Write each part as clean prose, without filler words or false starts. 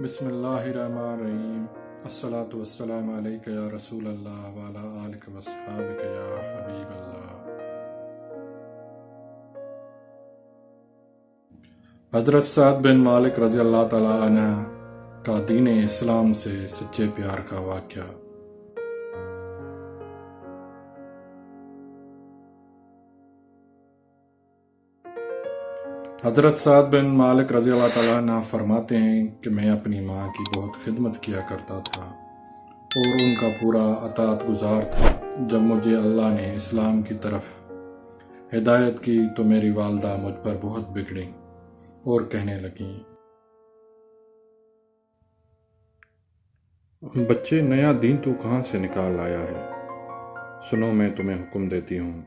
بسم اللہ الرحمن الرحیم۔ الصلاۃ والسلام علیک یا رسول اللہ وعلی آلک واصحابک یا حبیب اللہ۔ حضرت سعد بن مالک رضی اللہ تعالیٰ عنہ کا دین اسلام سے سچے پیار کا واقعہ۔ حضرت سعد بن مالک رضی اللہ تعالیٰ عنہ فرماتے ہیں کہ میں اپنی ماں کی بہت خدمت کیا کرتا تھا اور ان کا پورا اطاعت گزار تھا۔ جب مجھے اللہ نے اسلام کی طرف ہدایت کی تو میری والدہ مجھ پر بہت بگڑیں اور کہنے لگیں، بچے نیا دین تو کہاں سے نکال لایا ہے؟ سنو، میں تمہیں حکم دیتی ہوں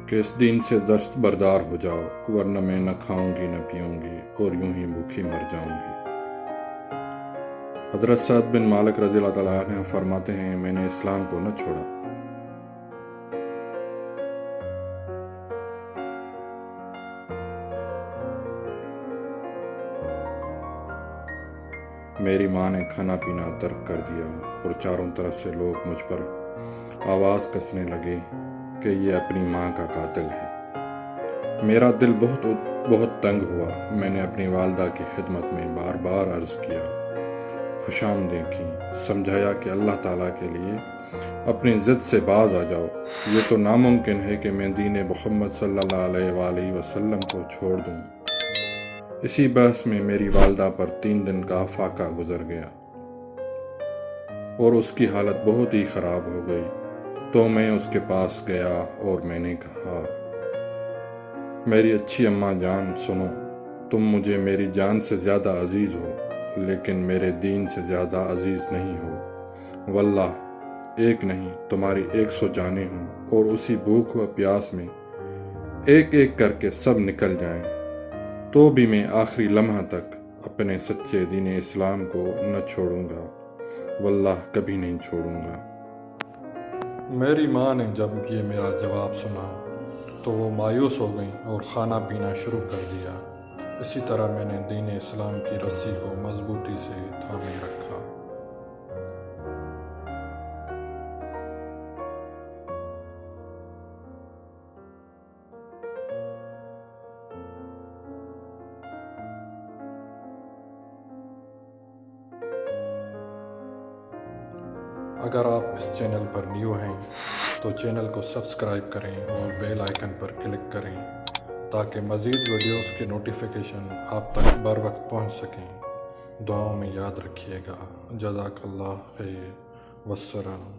کہ اس دین سے دست بردار ہو جاؤ، ورنہ میں نہ کھاؤں گی نہ پیوں گی اور یوں ہی بھوکھی مر جاؤں گی۔ حضرت سعد بن مالک رضی اللہ تعالیٰ عنہ فرماتے ہیں، میں نے اسلام کو نہ چھوڑا۔ میری ماں نے کھانا پینا ترک کر دیا اور چاروں طرف سے لوگ مجھ پر آواز کسنے لگے کہ یہ اپنی ماں کا قاتل ہے۔ میرا دل بہت تنگ ہوا۔ میں نے اپنی والدہ کی خدمت میں بار بار عرض کیا، خوشامدیں کی، سمجھایا کہ اللہ تعالیٰ کے لیے اپنی ضد سے باز آ جاؤ۔ یہ تو ناممکن ہے کہ میں دین محمد صلی اللہ علیہ وآلہ وسلم کو چھوڑ دوں۔ اسی بحث میں میری والدہ پر 3 دن کا فاقہ گزر گیا اور اس کی حالت بہت ہی خراب ہو گئی۔ تو میں اس کے پاس گیا اور میں نے کہا، میری اچھی اماں جان، سنو، تم مجھے میری جان سے زیادہ عزیز ہو، لیکن میرے دین سے زیادہ عزیز نہیں ہو۔ واللہ ایک نہیں، تمہاری 100 جانیں ہوں اور اسی بھوک و پیاس میں ایک ایک کر کے سب نکل جائیں تو بھی میں آخری لمحہ تک اپنے سچے دین اسلام کو نہ چھوڑوں گا، واللہ کبھی نہیں چھوڑوں گا۔ میری ماں نے جب یہ میرا جواب سنا تو وہ مایوس ہو گئیں اور کھانا پینا شروع کر دیا۔ اسی طرح میں نے دین اسلام کی رسی کو مضبوطی سے تھامے رکھا۔ اگر آپ اس چینل پر نیو ہیں تو چینل کو سبسکرائب کریں اور بیل آئیکن پر کلک کریں تاکہ مزید ویڈیوز کے نوٹیفیکیشن آپ تک بر وقت پہنچ سکیں۔ دعاؤں میں یاد رکھیے گا۔ جزاک اللہ خیر، والسلام۔